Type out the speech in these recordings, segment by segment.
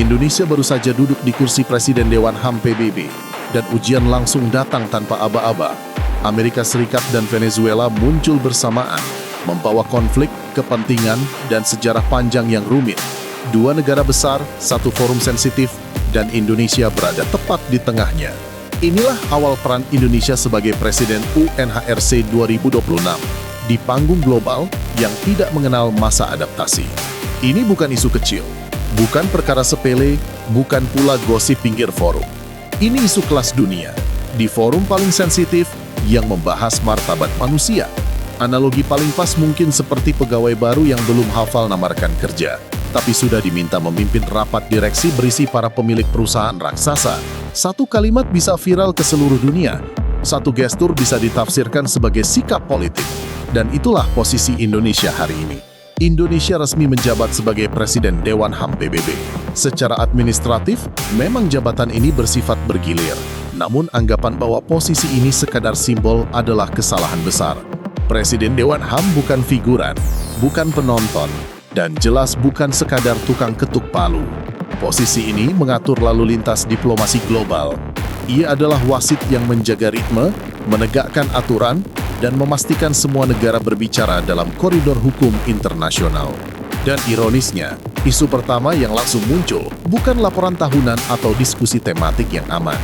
Indonesia baru saja duduk di kursi Presiden Dewan HAM PBB, dan ujian langsung datang tanpa aba-aba. Amerika Serikat dan Venezuela muncul bersamaan, membawa konflik, kepentingan, dan sejarah panjang yang rumit. Dua negara besar, satu forum sensitif, dan Indonesia berada tepat di tengahnya. Inilah awal peran Indonesia sebagai Presiden UNHRC 2026 di panggung global yang tidak mengenal masa adaptasi. Ini bukan isu kecil, bukan perkara sepele, bukan pula gosip pinggir forum. Ini isu kelas dunia, di forum paling sensitif yang membahas martabat manusia. Analogi paling pas mungkin seperti pegawai baru yang belum hafal nama rekan kerja, tapi sudah diminta memimpin rapat direksi berisi para pemilik perusahaan raksasa. Satu kalimat bisa viral ke seluruh dunia, satu gestur bisa ditafsirkan sebagai sikap politik. Dan itulah posisi Indonesia hari ini. Indonesia resmi menjabat sebagai Presiden Dewan HAM PBB. Secara administratif, memang jabatan ini bersifat bergilir. Namun anggapan bahwa posisi ini sekadar simbol adalah kesalahan besar. Presiden Dewan HAM bukan figuran, bukan penonton, dan jelas bukan sekadar tukang ketuk palu. Posisi ini mengatur lalu lintas diplomasi global. Ia adalah wasit yang menjaga ritme, menegakkan aturan, dan memastikan semua negara berbicara dalam koridor hukum internasional. Dan ironisnya, isu pertama yang langsung muncul bukan laporan tahunan atau diskusi tematik yang aman.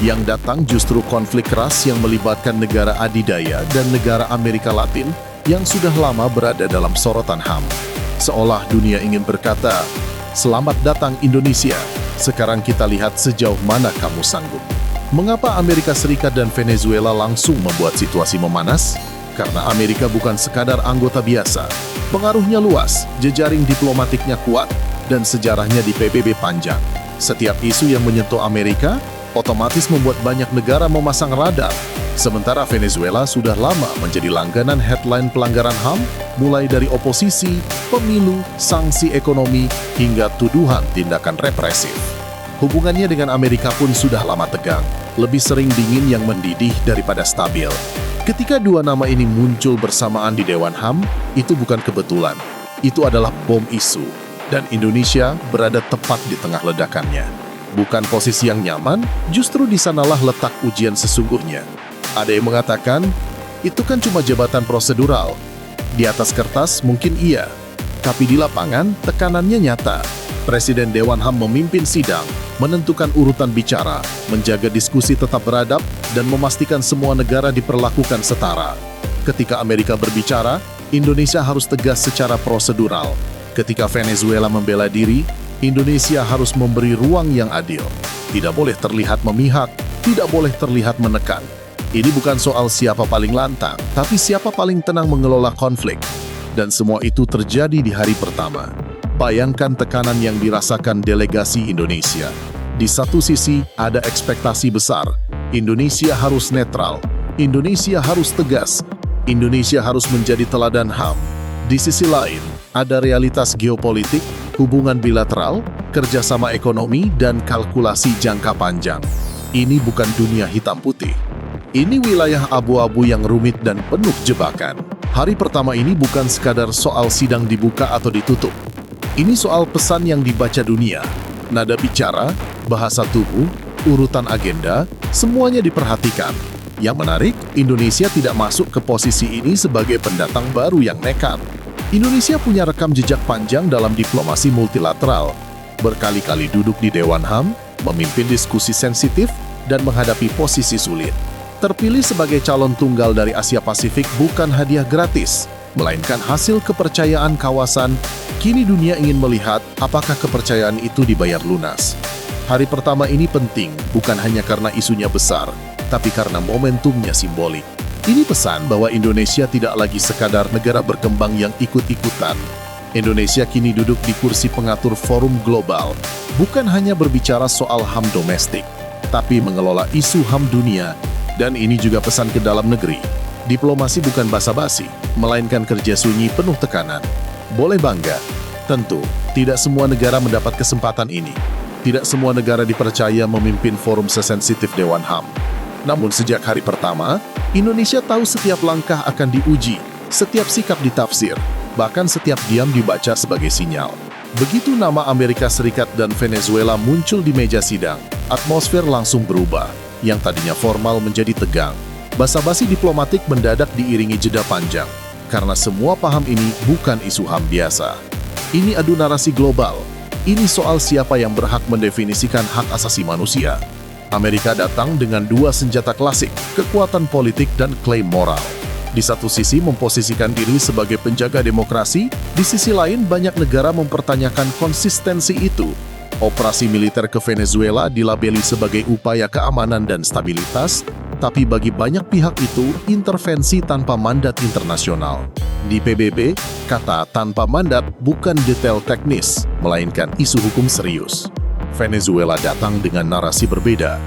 Yang datang justru konflik keras yang melibatkan negara adidaya dan negara Amerika Latin yang sudah lama berada dalam sorotan HAM. Seolah dunia ingin berkata, "Selamat datang Indonesia, sekarang kita lihat sejauh mana kamu sanggup." Mengapa Amerika Serikat dan Venezuela langsung membuat situasi memanas? Karena Amerika bukan sekadar anggota biasa. Pengaruhnya luas, jejaring diplomatiknya kuat, dan sejarahnya di PBB panjang. Setiap isu yang menyentuh Amerika, otomatis membuat banyak negara memasang radar. Sementara Venezuela sudah lama menjadi langganan headline pelanggaran HAM, mulai dari oposisi, pemilu, sanksi ekonomi, hingga tuduhan tindakan represif. Hubungannya dengan Amerika pun sudah lama tegang, lebih sering dingin yang mendidih daripada stabil. Ketika dua nama ini muncul bersamaan di Dewan HAM, itu bukan kebetulan. Itu adalah bom isu, dan Indonesia berada tepat di tengah ledakannya. Bukan posisi yang nyaman, justru di sanalah letak ujian sesungguhnya. Ada yang mengatakan, itu kan cuma jabatan prosedural. Di atas kertas mungkin iya, tapi di lapangan tekanannya nyata. Presiden Dewan HAM memimpin sidang, menentukan urutan bicara, menjaga diskusi tetap beradab, dan memastikan semua negara diperlakukan setara. Ketika Amerika berbicara, Indonesia harus tegas secara prosedural. Ketika Venezuela membela diri, Indonesia harus memberi ruang yang adil. Tidak boleh terlihat memihak, tidak boleh terlihat menekan. Ini bukan soal siapa paling lantang, tapi siapa paling tenang mengelola konflik. Dan semua itu terjadi di hari pertama. Bayangkan tekanan yang dirasakan delegasi Indonesia. Di satu sisi, ada ekspektasi besar. Indonesia harus netral. Indonesia harus tegas. Indonesia harus menjadi teladan HAM. Di sisi lain, ada realitas geopolitik, hubungan bilateral, kerjasama ekonomi, dan kalkulasi jangka panjang. Ini bukan dunia hitam putih. Ini wilayah abu-abu yang rumit dan penuh jebakan. Hari pertama ini bukan sekadar soal sidang dibuka atau ditutup. Ini soal pesan yang dibaca dunia, nada bicara, bahasa tubuh, urutan agenda, semuanya diperhatikan. Yang menarik, Indonesia tidak masuk ke posisi ini sebagai pendatang baru yang nekat. Indonesia punya rekam jejak panjang dalam diplomasi multilateral. Berkali-kali duduk di Dewan HAM, memimpin diskusi sensitif, dan menghadapi posisi sulit. Terpilih sebagai calon tunggal dari Asia Pasifik bukan hadiah gratis, melainkan hasil kepercayaan kawasan. Kini dunia ingin melihat apakah kepercayaan itu dibayar lunas. Hari pertama ini penting bukan hanya karena isunya besar, tapi karena momentumnya simbolik. Ini pesan bahwa Indonesia tidak lagi sekadar negara berkembang yang ikut-ikutan. Indonesia kini duduk di kursi pengatur forum global, bukan hanya berbicara soal HAM domestik, tapi mengelola isu HAM dunia. Dan ini juga pesan ke dalam negeri. Diplomasi bukan basa-basi, melainkan kerja sunyi penuh tekanan. Boleh bangga. Tentu, tidak semua negara mendapat kesempatan ini. Tidak semua negara dipercaya memimpin forum sesensitif Dewan HAM. Namun sejak hari pertama, Indonesia tahu setiap langkah akan diuji, setiap sikap ditafsir, bahkan setiap diam dibaca sebagai sinyal. Begitu nama Amerika Serikat dan Venezuela muncul di meja sidang, atmosfer langsung berubah. Yang tadinya formal menjadi tegang. Basa-basi diplomatik mendadak diiringi jeda panjang, karena semua paham ini bukan isu HAM biasa. Ini adu narasi global. Ini soal siapa yang berhak mendefinisikan hak asasi manusia. Amerika datang dengan dua senjata klasik, kekuatan politik dan klaim moral. Di satu sisi memposisikan diri sebagai penjaga demokrasi, di sisi lain banyak negara mempertanyakan konsistensi itu. Operasi militer ke Venezuela dilabeli sebagai upaya keamanan dan stabilitas, tapi bagi banyak pihak itu intervensi tanpa mandat internasional. Di PBB, kata tanpa mandat bukan detail teknis, melainkan isu hukum serius. Venezuela datang dengan narasi berbeda.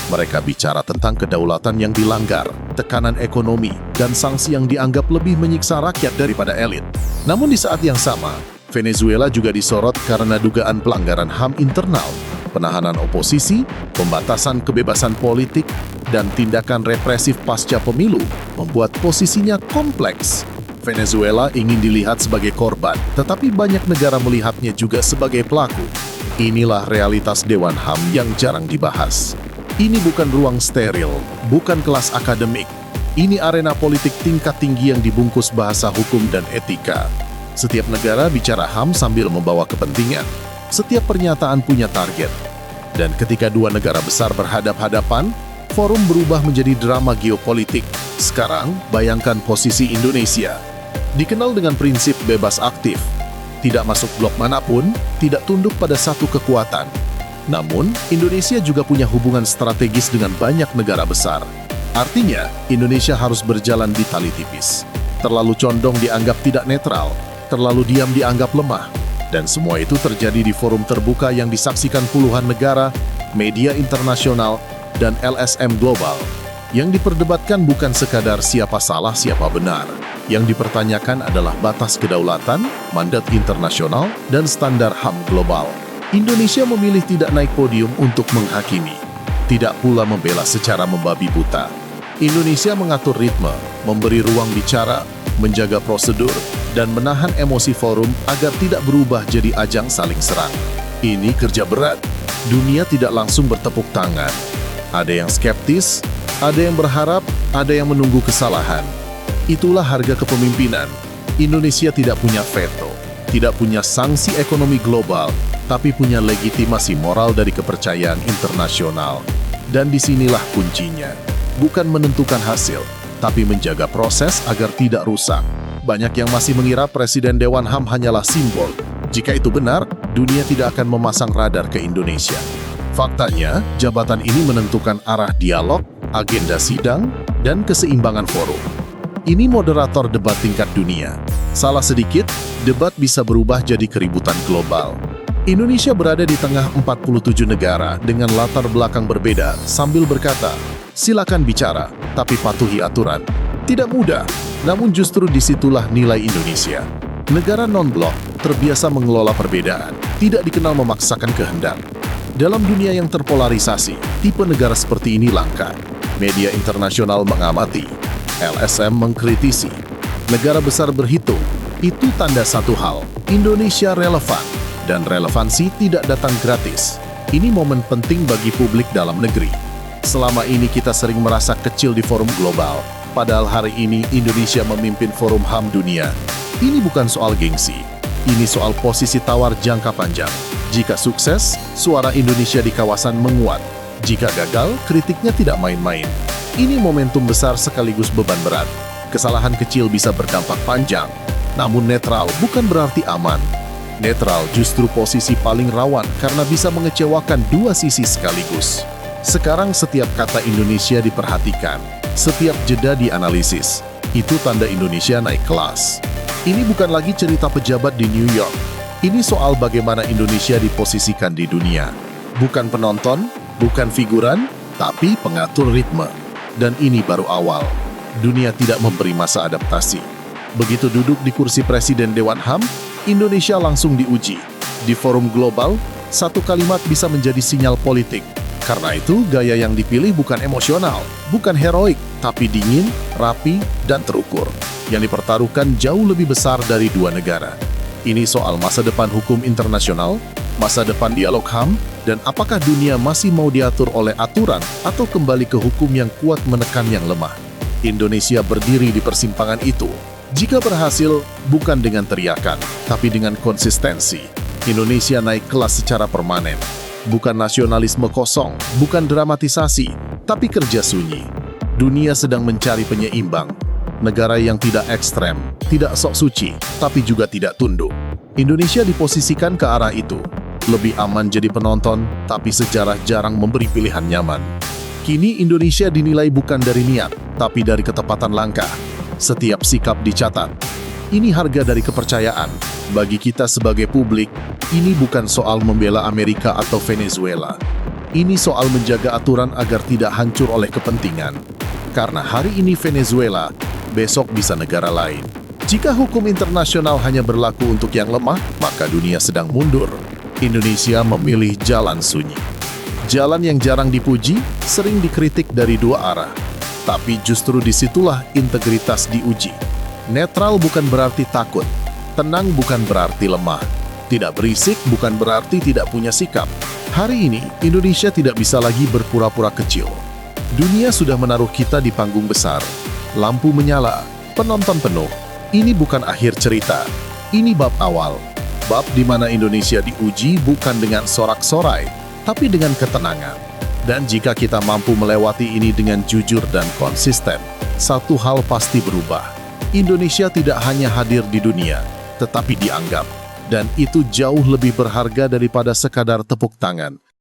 Mereka bicara tentang kedaulatan yang dilanggar, tekanan ekonomi, dan sanksi yang dianggap lebih menyiksa rakyat daripada elit. Namun di saat yang sama, Venezuela juga disorot karena dugaan pelanggaran HAM internal, penahanan oposisi, pembatasan kebebasan politik, dan tindakan represif pasca pemilu membuat posisinya kompleks. Venezuela ingin dilihat sebagai korban, tetapi banyak negara melihatnya juga sebagai pelaku. Inilah realitas Dewan HAM yang jarang dibahas. Ini bukan ruang steril, bukan kelas akademik. Ini arena politik tingkat tinggi yang dibungkus bahasa hukum dan etika. Setiap negara bicara HAM sambil membawa kepentingan. Setiap pernyataan punya target. Dan ketika dua negara besar berhadap-hadapan, forum berubah menjadi drama geopolitik. Sekarang, bayangkan posisi Indonesia. Dikenal dengan prinsip bebas aktif. Tidak masuk blok manapun, tidak tunduk pada satu kekuatan. Namun, Indonesia juga punya hubungan strategis dengan banyak negara besar. Artinya, Indonesia harus berjalan di tali tipis. Terlalu condong dianggap tidak netral, terlalu diam dianggap lemah. Dan semua itu terjadi di forum terbuka yang disaksikan puluhan negara, media internasional, dan LSM global. Yang diperdebatkan bukan sekadar siapa salah, siapa benar. Yang dipertanyakan adalah batas kedaulatan, mandat internasional, dan standar HAM global. Indonesia memilih tidak naik podium untuk menghakimi, tidak pula membela secara membabi buta. Indonesia mengatur ritme, memberi ruang bicara, menjaga prosedur, dan menahan emosi forum agar tidak berubah jadi ajang saling serang. Ini kerja berat. Dunia tidak langsung bertepuk tangan. Ada yang skeptis, ada yang berharap, ada yang menunggu kesalahan. Itulah harga kepemimpinan. Indonesia tidak punya veto, tidak punya sanksi ekonomi global, tapi punya legitimasi moral dari kepercayaan internasional. Dan disinilah kuncinya. Bukan menentukan hasil, tapi menjaga proses agar tidak rusak. Banyak yang masih mengira Presiden Dewan HAM hanyalah simbol. Jika itu benar, dunia tidak akan memasang radar ke Indonesia. Faktanya, jabatan ini menentukan arah dialog, agenda sidang, dan keseimbangan forum. Ini moderator debat tingkat dunia. Salah sedikit, debat bisa berubah jadi keributan global. Indonesia berada di tengah 47 negara dengan latar belakang berbeda sambil berkata, silakan bicara, tapi patuhi aturan. Tidak mudah, namun justru disitulah nilai Indonesia. Negara non-blok terbiasa mengelola perbedaan, tidak dikenal memaksakan kehendak. Dalam dunia yang terpolarisasi, tipe negara seperti ini langka. Media internasional mengamati, LSM mengkritisi, negara besar berhitung. Itu tanda satu hal, Indonesia relevan, dan relevansi tidak datang gratis. Ini momen penting bagi publik dalam negeri. Selama ini kita sering merasa kecil di forum global, padahal hari ini Indonesia memimpin forum HAM dunia. Ini bukan soal gengsi, ini soal posisi tawar jangka panjang. Jika sukses, suara Indonesia di kawasan menguat. Jika gagal, kritiknya tidak main-main. Ini momentum besar sekaligus beban berat. Kesalahan kecil bisa berdampak panjang, namun netral bukan berarti aman. Netral justru posisi paling rawan karena bisa mengecewakan dua sisi sekaligus. Sekarang setiap kata Indonesia diperhatikan, setiap jeda dianalisis. Itu tanda Indonesia naik kelas. Ini bukan lagi cerita pejabat di New York. Ini soal bagaimana Indonesia diposisikan di dunia. Bukan penonton, bukan figuran, tapi pengatur ritme. Dan ini baru awal. Dunia tidak memberi masa adaptasi. Begitu duduk di kursi Presiden Dewan HAM, Indonesia langsung diuji. Di forum global, satu kalimat bisa menjadi sinyal politik. Karena itu, gaya yang dipilih bukan emosional, bukan heroik, tapi dingin, rapi, dan terukur. Yang dipertaruhkan jauh lebih besar dari dua negara. Ini soal masa depan hukum internasional, masa depan dialog HAM, dan apakah dunia masih mau diatur oleh aturan atau kembali ke hukum yang kuat menekan yang lemah. Indonesia berdiri di persimpangan itu. Jika berhasil, bukan dengan teriakan, tapi dengan konsistensi. Indonesia naik kelas secara permanen. Bukan nasionalisme kosong, bukan dramatisasi, tapi kerja sunyi. Dunia sedang mencari penyeimbang. Negara yang tidak ekstrem, tidak sok suci, tapi juga tidak tunduk. Indonesia diposisikan ke arah itu. Lebih aman jadi penonton, tapi sejarah jarang memberi pilihan nyaman. Kini Indonesia dinilai bukan dari niat, tapi dari ketepatan langkah. Setiap sikap dicatat. Ini harga dari kepercayaan. Bagi kita sebagai publik, ini bukan soal membela Amerika atau Venezuela. Ini soal menjaga aturan agar tidak hancur oleh kepentingan. Karena hari ini Venezuela, besok bisa negara lain. Jika hukum internasional hanya berlaku untuk yang lemah, maka dunia sedang mundur. Indonesia memilih jalan sunyi. Jalan yang jarang dipuji, sering dikritik dari dua arah. Tapi justru disitulah integritas diuji. Netral bukan berarti takut. Tenang bukan berarti lemah. Tidak berisik bukan berarti tidak punya sikap. Hari ini, Indonesia tidak bisa lagi berpura-pura kecil. Dunia sudah menaruh kita di panggung besar. Lampu menyala, penonton penuh. Ini bukan akhir cerita. Ini bab awal. Bab di mana Indonesia diuji bukan dengan sorak-sorai, tapi dengan ketenangan. Dan jika kita mampu melewati ini dengan jujur dan konsisten, satu hal pasti berubah. Indonesia tidak hanya hadir di dunia, tetapi dianggap. Dan itu jauh lebih berharga daripada sekadar tepuk tangan.